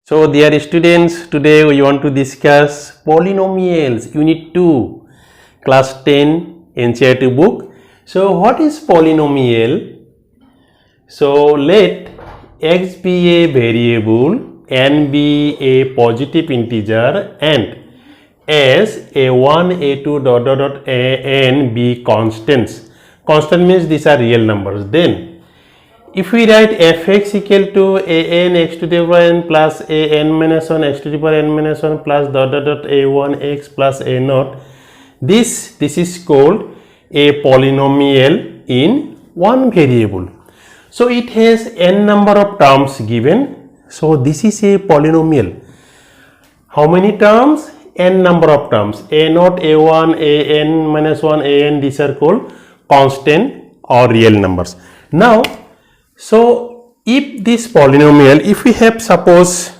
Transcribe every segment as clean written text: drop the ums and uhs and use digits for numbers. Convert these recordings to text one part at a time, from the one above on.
So dear students, today we want to discuss polynomials, unit 2, class 10 NCERT book. So what is polynomial? So let x be a variable, n be a positive integer and as a1, a2 dot dot dot an be constants. Constant means these are real numbers. Then if we write fx equal to an x to the power n plus an minus 1 x to the power n minus 1 plus dot dot dot a1 x plus a naught, this is called a polynomial in one variable. So it has n number of terms given. So this is a polynomial. How many terms? N number of terms. A naught, a1, an minus 1, an, these are called constant or real numbers. Now, so if this polynomial, if we have suppose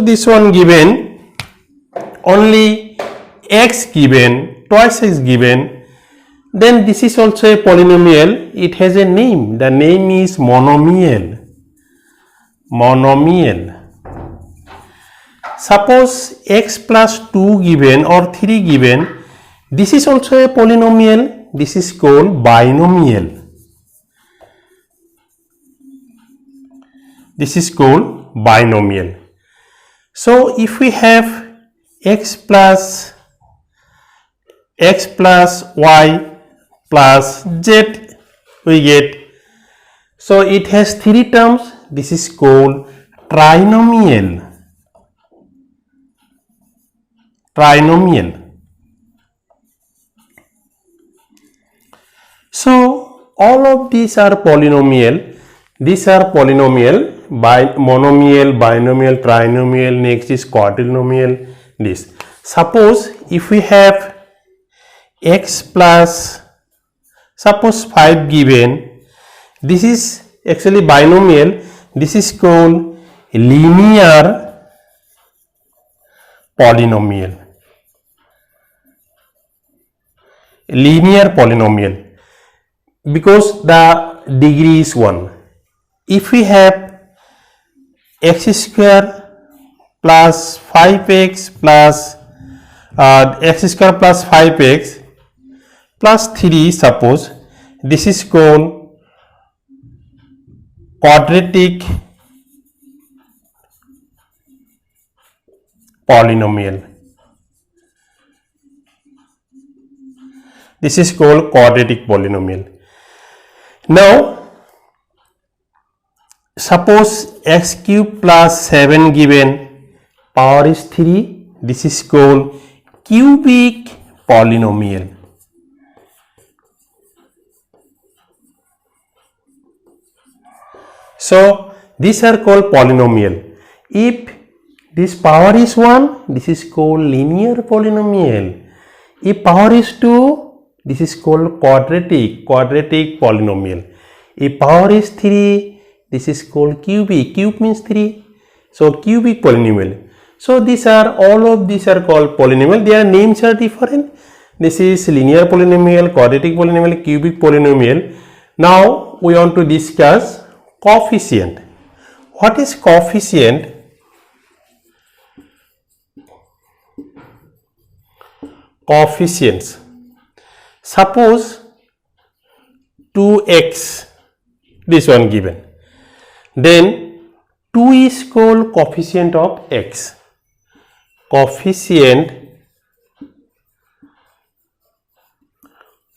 this one given, only x given, twice x given, then this is also a polynomial. It has a name. The name is monomial. Suppose x plus 2 given or 3 given, this is also a polynomial. This is called binomial. This is called binomial. So if we have x plus y plus z, we get, so it has 3 terms. This is called trinomial. So all of these are polynomial. These are polynomial, monomial, binomial, trinomial, next is quadrinomial, this. Suppose if we have x plus, suppose 5 given, this is actually binomial, this is called linear polynomial. Because the degree is 1. If we have x square plus 5x plus x square plus 5x plus 3, suppose this is called quadratic polynomial. This is called quadratic polynomial. Now suppose x cube plus 7 given, power is 3, this is called cubic polynomial. So these are called polynomial. If this power is 1, this is called linear polynomial. If power is 2, this is called quadratic polynomial. If power is 3, this is called cubic. Cube means 3. So cubic polynomial. So all of these are called polynomial. Their names are different. This is linear polynomial, quadratic polynomial, cubic polynomial. Now we want to discuss coefficient. What is coefficient? Coefficients. Suppose 2x, this one given. Then 2 is called coefficient of x. Coefficient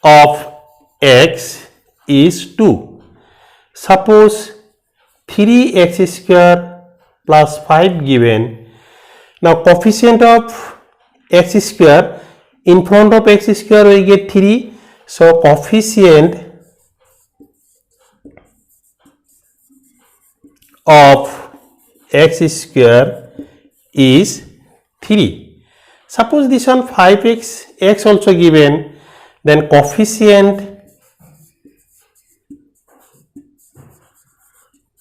of x is 2. Suppose 3x square plus 5 given. Now coefficient of x square, in front of x square we get 3. So coefficient of x square is 3. Suppose this one 5x, x also given, then coefficient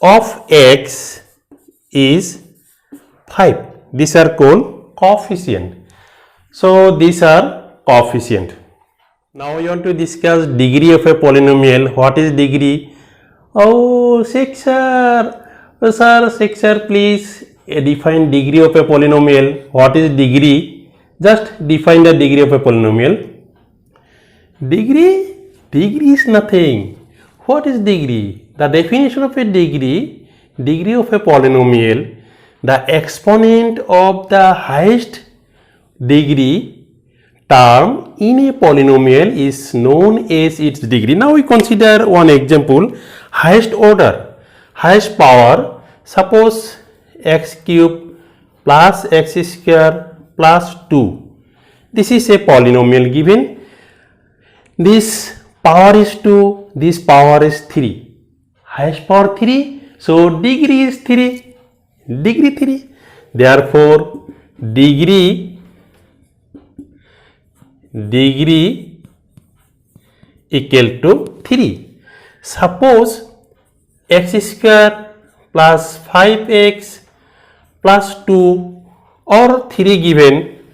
of x is 5. These are called coefficient. So these are coefficient. Now we want to discuss degree of a polynomial. What is degree? Oh, 6 sir. Sir, sir, please define degree of a polynomial. What is degree? Just define the degree of a polynomial. Degree is nothing. What is degree? The definition of a degree of a polynomial, the exponent of the highest degree term in a polynomial is known as its degree. Now we consider one example, highest order, highest power. Suppose x cube plus x square plus 2. This is a polynomial given. This power is 2, this power is 3. Highest power 3, so degree is 3. Degree 3. Therefore, degree equal to 3. Suppose x square plus 5x plus 2 or 3 given.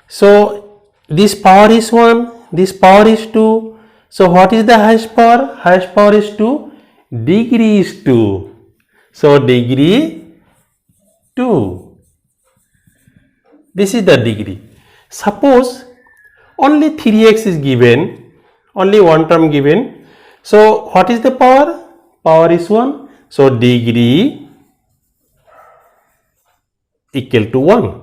So this power is 1, this power is 2. So what is the highest power? Highest power is 2. Degree is 2. So degree 2. This is the degree. Suppose only 3x is given, only one term given. So what is the power? Power is 1. So degree equal to 1.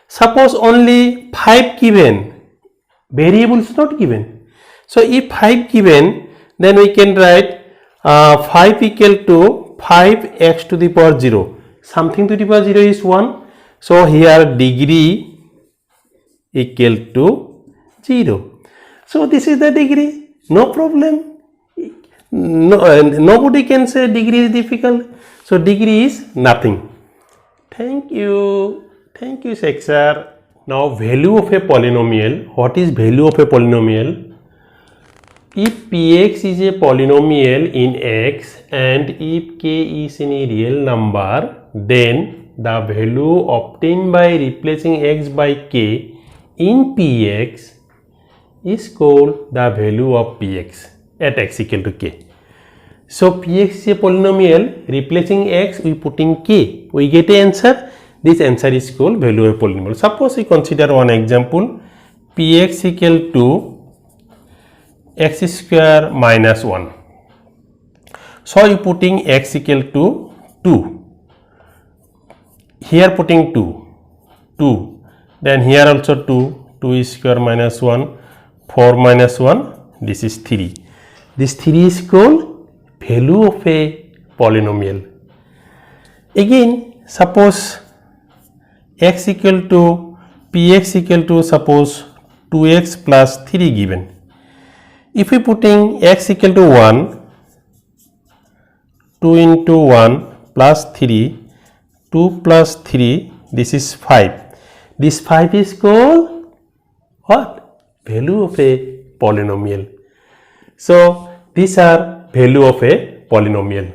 Suppose only 5 given, variable is not given. So if 5 given, then we can write 5 equal to 5x to the power 0. Something to the power 0 is 1. So here degree equal to 0. So this is the degree. No problem. Nobody can say degree is difficult. So degree is nothing. Thank you. Thank you, sir. Now value of a polynomial. What is value of a polynomial? If px is a polynomial in x and if k is in a real number, then the value obtained by replacing x by k in px is called the value of px at x equal to k. So px is a polynomial, replacing x we putting k, we get an answer. This answer is called value of a polynomial. Suppose we consider one example, px equal to x square minus 1. So you putting x equal to 2. Here putting 2. Then here also 2 square minus 1, 4 minus 1, this is 3. This 3 is called value of a polynomial. Again, suppose x equal to px equal to suppose 2x plus 3 given. If we putting x equal to 1, 2 into 1 plus 3, 2 plus 3, this is 5. This 5 is called what? Value of a polynomial. So these are value of a polynomial.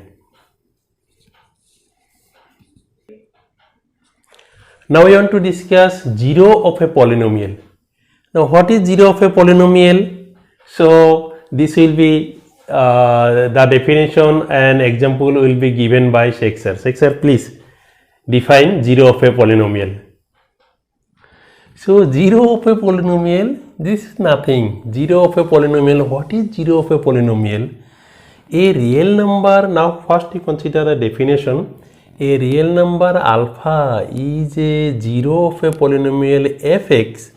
Now we want to discuss zero of a polynomial. Now what is zero of a polynomial? So this will be the definition and example will be given by Sheikh sir. Sheikh sir, please define zero of a polynomial. So zero of a polynomial, this is nothing. Zero of a polynomial, what is zero of a polynomial? A real number, now first you consider the definition. A real number alpha is a zero of a polynomial fx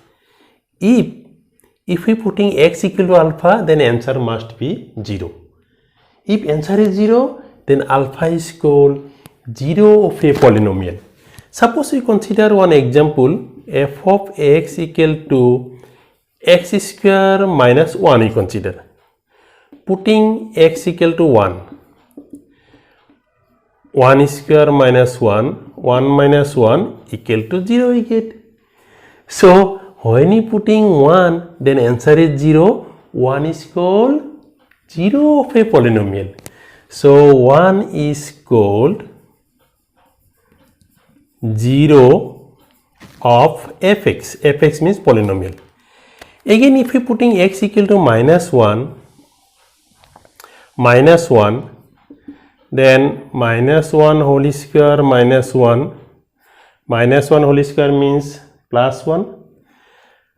if we putting x equal to alpha, then answer must be 0. If answer is 0, then alpha is called zero of a polynomial. Suppose we consider one example, f of x equal to x square minus 1 we consider. Putting x equal to 1. 1 square minus 1, 1 minus 1 equal to 0 we get. So when you putting 1, then answer is 0. 1 is called 0 of a polynomial. So 1 is called 0 of fx. Fx means polynomial. Again, if we putting x equal to minus 1, then minus 1 whole square minus 1. Minus 1 whole square means plus 1,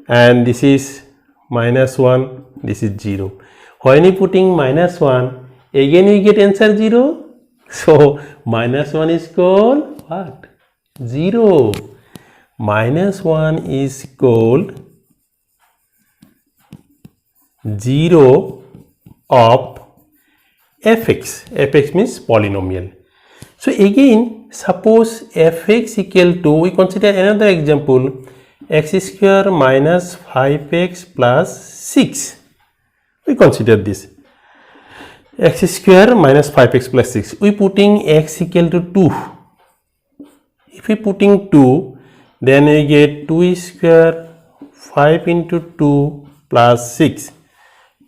and this is minus 1, this is 0. When you putting minus 1, again we get answer 0. So minus 1 is called what? 0. Minus 1 is called 0 of fx. Fx means polynomial. So again, suppose fx equal to, we consider another example, x square minus 5x plus 6. We consider this. X square minus 5x plus 6. We putting x equal to 2. If we putting 2, then we get 2 square 5 into 2 plus 6.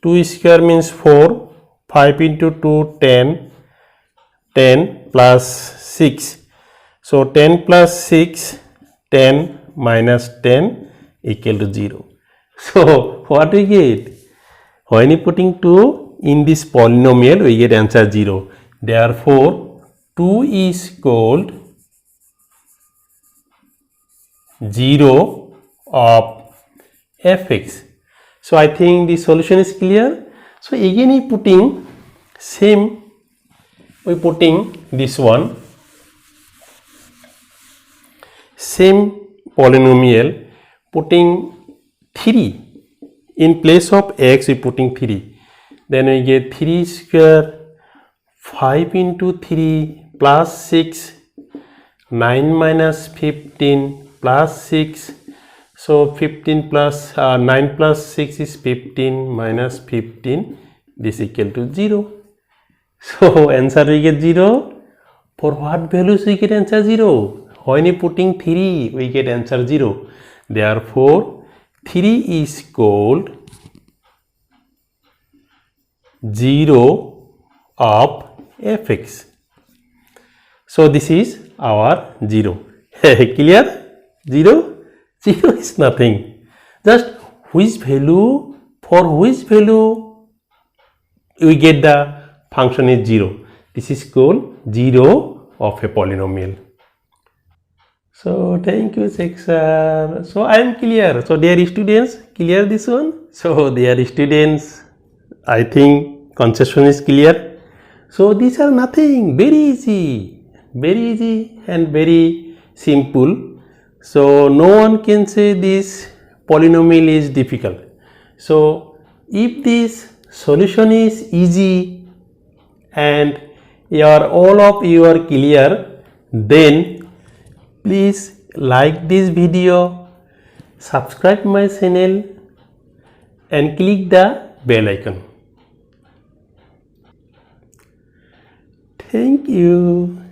2 square means 4. 5 into 2 10. 10 plus 6. So 10 plus 6, 10 minus 10 equal to 0. So what we get? When you putting 2 in this polynomial, we get answer 0. Therefore 2 is called 0 of fx. So I think the solution is clear. So again we putting same, we putting this one, same polynomial, putting 3 in place of x, we putting 3. Then we get 3 square 5 into 3 plus 6, 9 minus 15 plus 6. So 15 plus 9 plus 6 is 15 minus 15, this equal to 0. So answer we get 0. For what values we get answer 0? When you putting 3, we get answer 0. Therefore 3 is called 0 of fx. So this is our 0. Clear? 0? 0 is nothing. Just which value, for which value we get the function is 0. This is called 0 of a polynomial. So thank you, Seksar. So I am clear. So dear students, clear this one? So dear students, I think conception is clear. So these are nothing, very easy and very simple. So no one can say this polynomial is difficult. So if this solution is easy and all of you are clear, then please like this video, subscribe my channel and click the bell icon. Thank you.